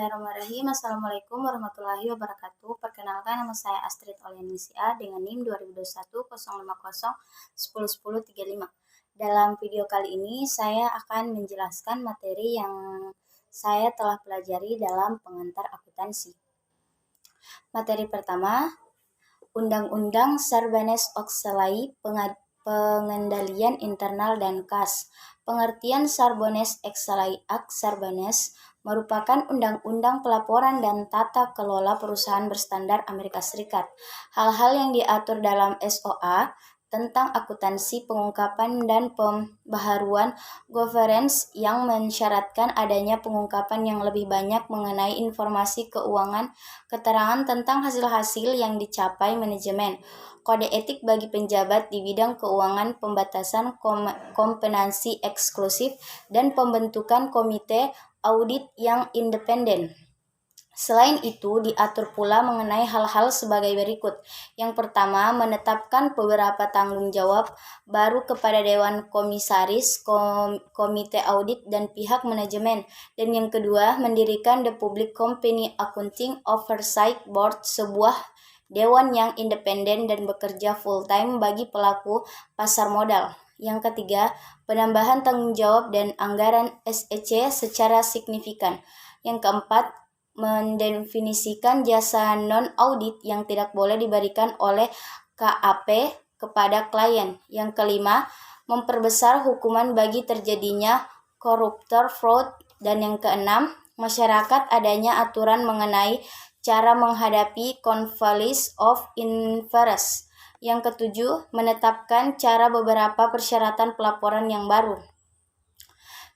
Bismillahirrahmanirrahim. Assalamualaikum warahmatullahi wabarakatuh. Perkenalkan, nama saya Astrid Olianisia dengan NIM 2021 050 101035. Dalam video kali ini saya akan menjelaskan materi yang saya telah pelajari dalam pengantar akuntansi. Materi pertama, Undang-Undang Sarbanes-Oxley Pengendalian Internal dan Kas. Pengertian Sarbanes-Oxley Act Sarbanes merupakan undang-undang pelaporan dan tata kelola perusahaan berstandar Amerika Serikat. Hal-hal yang diatur dalam SOA tentang akuntansi, pengungkapan, dan pembaharuan governance yang mensyaratkan adanya pengungkapan yang lebih banyak mengenai informasi keuangan, keterangan tentang hasil-hasil yang dicapai manajemen, kode etik bagi penjabat di bidang keuangan, pembatasan kompetensi eksklusif, dan pembentukan komite audit yang independen. Selain itu, diatur pula mengenai hal-hal sebagai berikut. Yang pertama, menetapkan beberapa tanggung jawab baru kepada Dewan Komisaris, Komite Audit, dan pihak manajemen. Dan yang kedua, mendirikan The Public Company Accounting Oversight Board, sebuah dewan yang independen dan bekerja full-time bagi pelaku pasar modal. Yang ketiga, penambahan tanggung jawab dan anggaran SEC secara signifikan. Yang keempat, mendefinisikan jasa non-audit yang tidak boleh diberikan oleh KAP kepada klien. Yang kelima, memperbesar hukuman bagi terjadinya koruptor fraud. Dan yang keenam, masyarakat adanya aturan mengenai cara menghadapi conflict of interest. Yang ketujuh, menetapkan cara beberapa persyaratan pelaporan yang baru.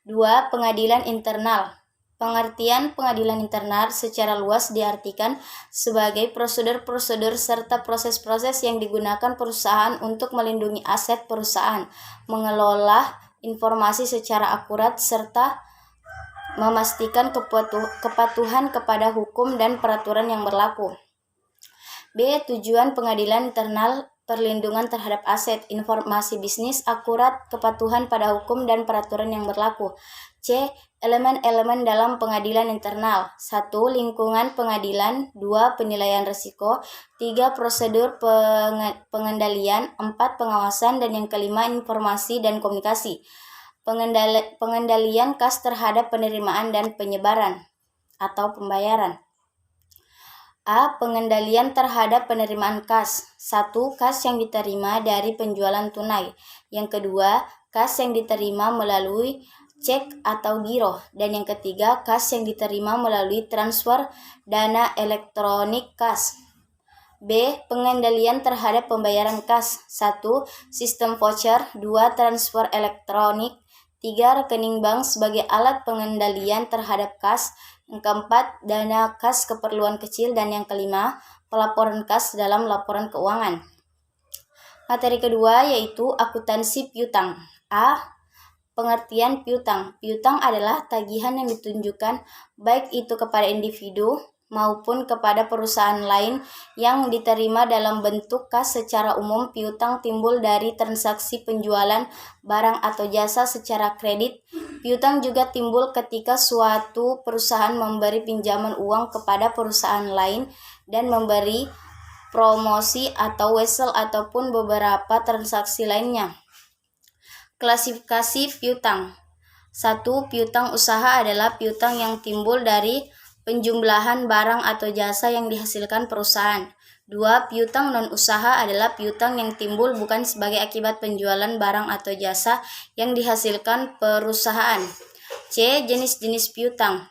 2. Pengadilan internal. Pengertian pengadilan internal secara luas diartikan sebagai prosedur-prosedur serta proses-proses yang digunakan perusahaan untuk melindungi aset perusahaan, mengelola informasi secara akurat, serta memastikan kepatuhan kepada hukum dan peraturan yang berlaku. B. Tujuan pengadilan internal: perlindungan terhadap aset, informasi bisnis akurat, kepatuhan pada hukum dan peraturan yang berlaku. C. Elemen-elemen dalam pengadilan internal: 1. Lingkungan pengadilan. 2. Penilaian risiko. 3. Prosedur pengendalian. 4. Pengawasan. Dan yang kelima, informasi dan komunikasi. Pengendalian kas terhadap penerimaan dan penyebaran atau pembayaran. A. Pengendalian terhadap penerimaan kas. 1. Kas yang diterima dari penjualan tunai. Yang kedua, kas yang diterima melalui cek atau giro. Dan yang ketiga, kas yang diterima melalui transfer dana elektronik kas. B. Pengendalian terhadap pembayaran kas. 1. Sistem voucher. 2. Transfer elektronik. 3. Rekening bank sebagai alat pengendalian terhadap kas. Yang keempat, dana kas keperluan kecil. Dan yang kelima, pelaporan kas dalam laporan keuangan. Materi kedua yaitu akuntansi piutang. A. Pengertian piutang. Piutang adalah tagihan yang ditunjukkan baik itu kepada individu maupun kepada perusahaan lain yang diterima dalam bentuk kas. Secara umum, piutang timbul dari transaksi penjualan barang atau jasa secara kredit. Piutang juga timbul ketika suatu perusahaan memberi pinjaman uang kepada perusahaan lain dan memberi promosi atau wesel ataupun beberapa transaksi lainnya. Klasifikasi piutang. 1. Piutang usaha adalah piutang yang timbul dari penjumlahan barang atau jasa yang dihasilkan perusahaan. 2. Piutang non-usaha adalah piutang yang timbul bukan sebagai akibat penjualan barang atau jasa yang dihasilkan perusahaan. C. Jenis-jenis piutang.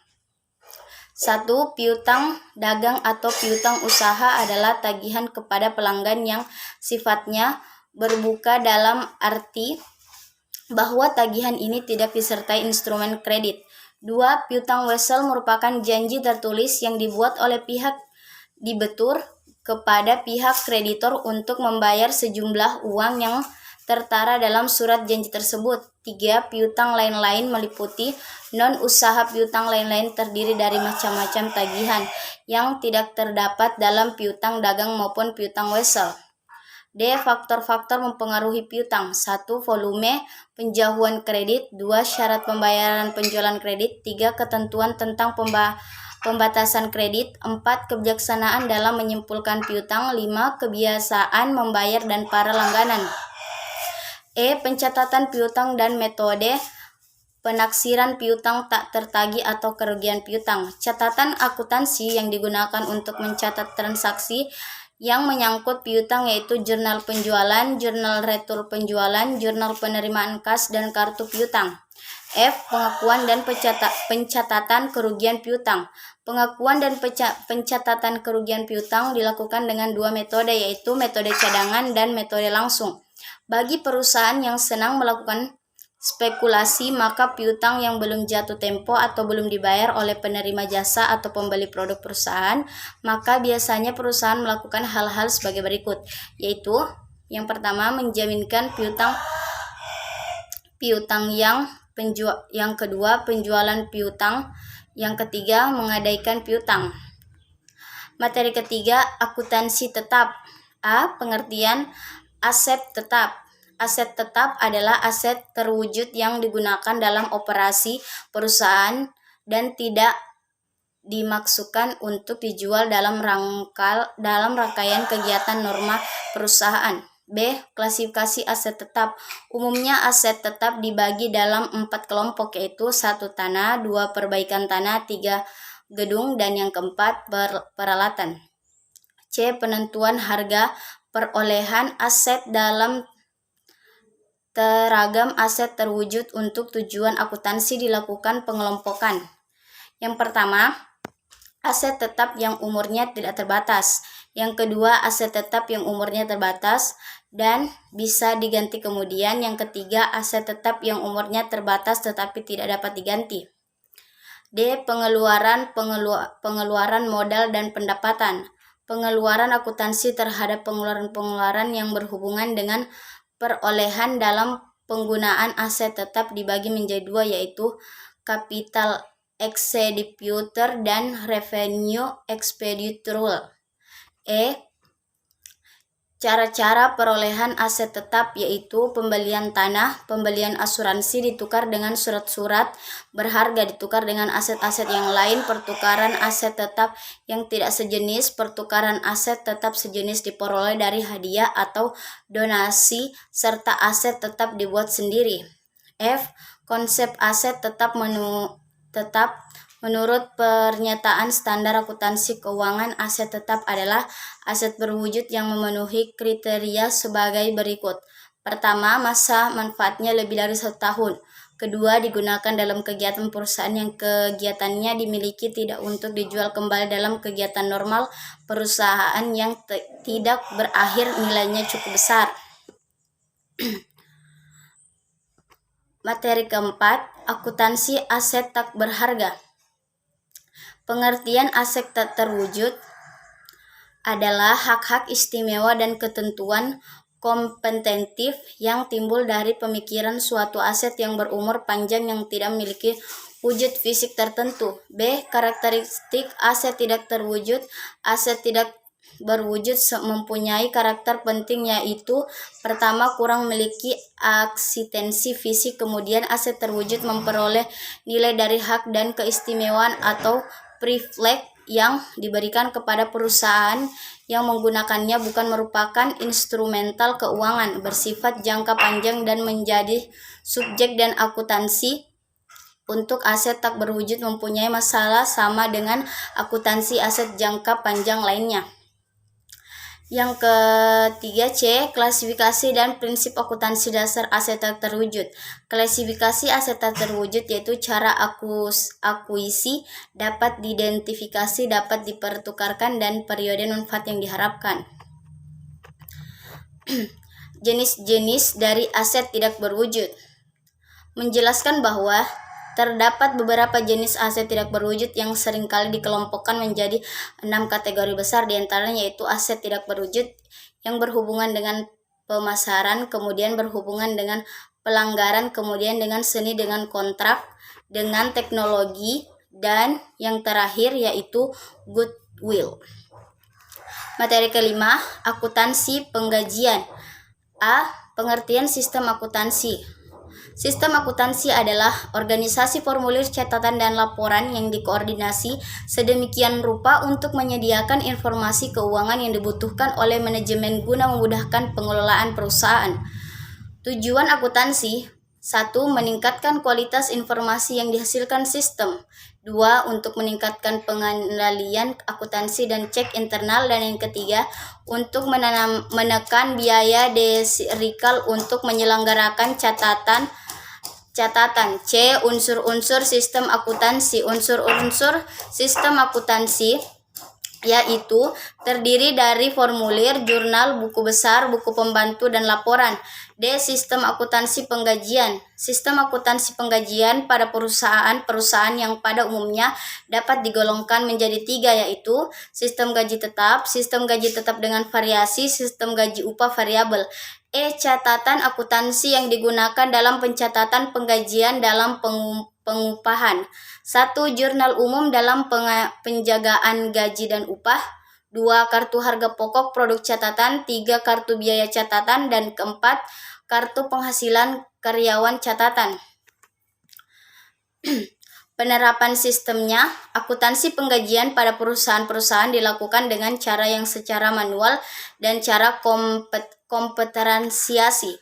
1. Piutang dagang atau piutang usaha adalah tagihan kepada pelanggan yang sifatnya berbuka, dalam arti bahwa tagihan ini tidak disertai instrumen kredit. 2. Piutang wesel merupakan janji tertulis yang dibuat oleh pihak debitur kepada pihak kreditor untuk membayar sejumlah uang yang tertara dalam surat janji tersebut. 3. Piutang lain-lain meliputi non-usaha. Piutang lain-lain terdiri dari macam-macam tagihan yang tidak terdapat dalam piutang dagang maupun piutang wesel. D. Faktor-faktor mempengaruhi piutang. 1. Volume penjahuan kredit. 2. Syarat pembayaran penjualan kredit. 3. Ketentuan tentang pembatasan kredit. 4. Kebijaksanaan dalam menyimpulkan piutang. 5. Kebiasaan membayar dan para langganan. Pencatatan piutang dan metode penaksiran piutang tak tertagih atau kerugian piutang. Catatan akuntansi yang digunakan untuk mencatat transaksi yang menyangkut piutang yaitu jurnal penjualan, jurnal retur penjualan, jurnal penerimaan kas, dan kartu piutang. Pengakuan dan pencatatan kerugian piutang. Pengakuan dan pencatatan kerugian piutang dilakukan dengan dua metode, yaitu metode cadangan dan metode langsung. Bagi perusahaan yang senang melakukan spekulasi, maka piutang yang belum jatuh tempo atau belum dibayar oleh penerima jasa atau pembeli produk perusahaan, maka biasanya perusahaan melakukan hal-hal sebagai berikut, yaitu yang pertama, menjaminkan piutang yang kedua, penjualan piutang, yang ketiga, menggadaikan piutang. Materi ketiga, akuntansi tetap. Pengertian aset tetap. Aset tetap adalah aset terwujud yang digunakan dalam operasi perusahaan dan tidak dimaksudkan untuk dijual dalam rangkaian kegiatan norma perusahaan. Klasifikasi aset tetap. Umumnya aset tetap dibagi dalam 4 kelompok, yaitu 1. Tanah, 2. Perbaikan tanah, 3. Gedung, dan yang keempat peralatan. Penentuan harga perolehan aset. Dalam teragam aset terwujud untuk tujuan akuntansi dilakukan pengelompokan. Yang pertama, aset tetap yang umurnya tidak terbatas. Yang kedua, aset tetap yang umurnya terbatas dan bisa diganti kemudian. Yang ketiga, aset tetap yang umurnya terbatas tetapi tidak dapat diganti. Pengeluaran modal dan pendapatan. Pengeluaran akuntansi terhadap pengeluaran yang berhubungan dengan perolehan dalam penggunaan aset tetap dibagi menjadi dua, yaitu capital expenditure dan revenue expenditure. Cara-cara perolehan aset tetap yaitu pembelian tanah, pembelian asuransi ditukar dengan surat-surat berharga ditukar dengan aset-aset yang lain, pertukaran aset tetap yang tidak sejenis, pertukaran aset tetap sejenis diperoleh dari hadiah atau donasi, serta aset tetap dibuat sendiri. Konsep aset tetap menurut pernyataan standar akuntansi keuangan, aset tetap adalah aset berwujud yang memenuhi kriteria sebagai berikut. Pertama, masa manfaatnya lebih dari 1 tahun. Kedua, digunakan dalam kegiatan perusahaan yang kegiatannya dimiliki tidak untuk dijual kembali dalam kegiatan normal perusahaan yang tidak berakhir nilainya cukup besar. Materi keempat, akuntansi aset tak berharga. Pengertian aset tak terwujud adalah hak-hak istimewa dan ketentuan kompetentif yang timbul dari pemikiran suatu aset yang berumur panjang yang tidak memiliki wujud fisik tertentu. Karakteristik aset tidak terwujud. Aset tidak berwujud mempunyai karakter penting, yaitu pertama, kurang memiliki eksistensi fisik. Kemudian aset terwujud memperoleh nilai dari hak dan keistimewaan atau privilege yang diberikan kepada perusahaan yang menggunakannya, bukan merupakan instrumental keuangan, bersifat jangka panjang dan menjadi subjek dan akuntansi. Untuk aset tak berwujud mempunyai masalah sama dengan akuntansi aset jangka panjang lainnya. Yang ketiga, klasifikasi dan prinsip akuntansi dasar aset tak terwujud. Klasifikasi aset tak terwujud yaitu cara akuisisi, dapat diidentifikasi, dapat dipertukarkan, dan periode manfaat yang diharapkan. Jenis-jenis dari aset tidak berwujud. Menjelaskan bahwa terdapat beberapa jenis aset tidak berwujud yang seringkali dikelompokkan menjadi 6 kategori besar, diantaranya yaitu aset tidak berwujud yang berhubungan dengan pemasaran, kemudian berhubungan dengan pelanggaran, kemudian dengan seni, dengan kontrak, dengan teknologi, dan yang terakhir yaitu goodwill. Materi kelima, akuntansi penggajian. Pengertian sistem akuntansi. Sistem akuntansi adalah organisasi formulir catatan dan laporan yang dikoordinasi sedemikian rupa untuk menyediakan informasi keuangan yang dibutuhkan oleh manajemen guna memudahkan pengelolaan perusahaan. Tujuan akuntansi: 1. Meningkatkan kualitas informasi yang dihasilkan sistem. 2. Untuk meningkatkan pengendalian akuntansi dan cek internal. Dan yang ketiga, untuk menekan biaya derisikal untuk menyelenggarakan catatan. C. Unsur-unsur sistem akuntansi. Unsur-unsur sistem akuntansi yaitu terdiri dari formulir, jurnal, buku besar, buku pembantu, dan laporan. D. Sistem akuntansi penggajian. Sistem akuntansi penggajian pada perusahaan yang pada umumnya dapat digolongkan menjadi 3, yaitu sistem gaji tetap dengan variasi, sistem gaji upah variabel. E. Catatan akuntansi yang digunakan dalam pencatatan penggajian dalam pengupahan. 1. Jurnal umum dalam penjagaan gaji dan upah. 2. Kartu harga pokok produk catatan. 3. Kartu biaya catatan. Dan keempat, kartu penghasilan karyawan catatan. Penerapan sistemnya: akuntansi penggajian pada perusahaan-perusahaan dilakukan dengan cara yang secara manual dan cara komputerisasi.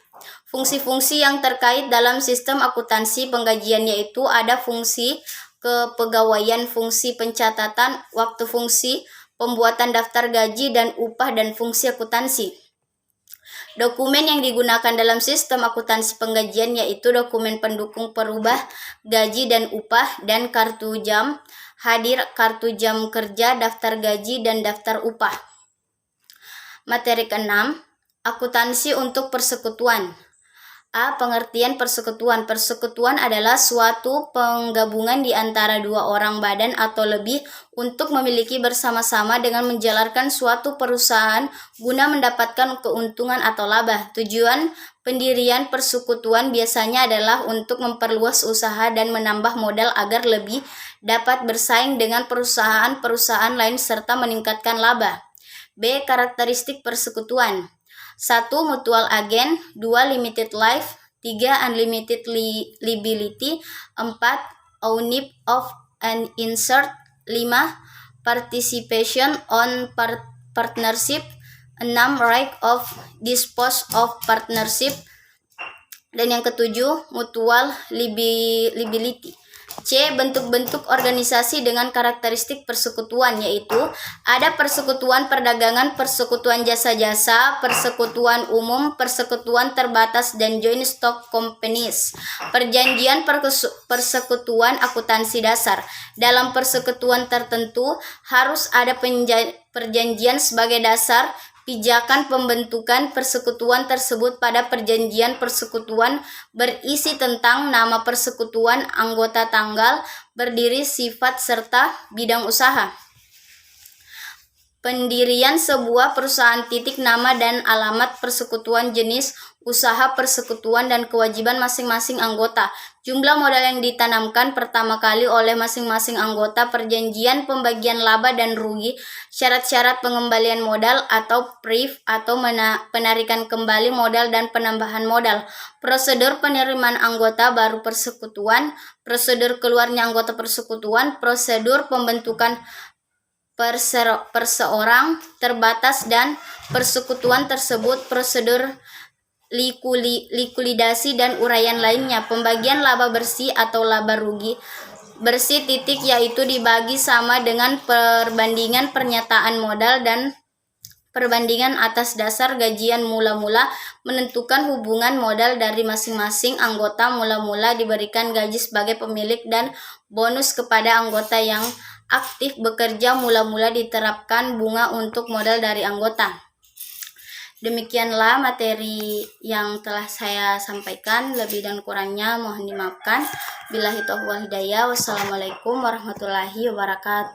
Fungsi-fungsi yang terkait dalam sistem akuntansi penggajian yaitu ada fungsi kepegawaian, fungsi pencatatan waktu, fungsi pembuatan daftar gaji dan upah, dan fungsi akuntansi. Dokumen yang digunakan dalam sistem akuntansi penggajian yaitu dokumen pendukung perubah gaji dan upah, dan kartu jam hadir, kartu jam kerja, daftar gaji, dan daftar upah. Materi ke-6, akuntansi untuk persekutuan. A. Pengertian persekutuan. Persekutuan adalah suatu penggabungan di antara 2 orang badan atau lebih untuk memiliki bersama-sama dengan menjalankan suatu perusahaan guna mendapatkan keuntungan atau laba. Tujuan pendirian persekutuan biasanya adalah untuk memperluas usaha dan menambah modal agar lebih dapat bersaing dengan perusahaan-perusahaan lain serta meningkatkan laba. B. Karakteristik persekutuan. 1. Mutual agent. 2. Limited life. 3. Unlimited liability. 4. Ownership of an insert. 5. Participation on partnership. 6. Right of dispose of partnership. Dan yang ketujuh, mutual liability. C. Bentuk-bentuk organisasi dengan karakteristik persekutuan yaitu ada persekutuan perdagangan, persekutuan jasa-jasa, persekutuan umum, persekutuan terbatas, dan joint stock companies. Perjanjian persekutuan akuntansi dasar. Dalam persekutuan tertentu harus ada perjanjian sebagai dasar pijakan pembentukan persekutuan tersebut. Pada perjanjian persekutuan berisi tentang nama persekutuan, anggota, tanggal berdiri, sifat, serta bidang usaha. Pendirian sebuah perusahaan, nama dan alamat persekutuan, jenis usaha persekutuan, dan kewajiban masing-masing anggota. Jumlah modal yang ditanamkan pertama kali oleh masing-masing anggota, perjanjian pembagian laba dan rugi, syarat-syarat pengembalian modal atau PRIF atau penarikan kembali modal dan penambahan modal, prosedur penerimaan anggota baru persekutuan, prosedur keluarnya anggota persekutuan, prosedur pembentukan perseorang terbatas dan persekutuan tersebut, prosedur likuidasi dan uraian lainnya. Pembagian laba bersih atau laba rugi bersih yaitu dibagi sama dengan perbandingan pernyataan modal dan perbandingan atas dasar gajian mula-mula. Menentukan hubungan modal dari masing-masing anggota. Mula-mula diberikan gaji sebagai pemilik dan bonus kepada anggota yang aktif bekerja. Mula-mula diterapkan bunga untuk modal dari anggota. Demikianlah materi yang telah saya sampaikan. Lebih dan kurangnya mohon dimaafkan. Billahi taufiq wal hidayah. Wassalamualaikum warahmatullahi wabarakatuh.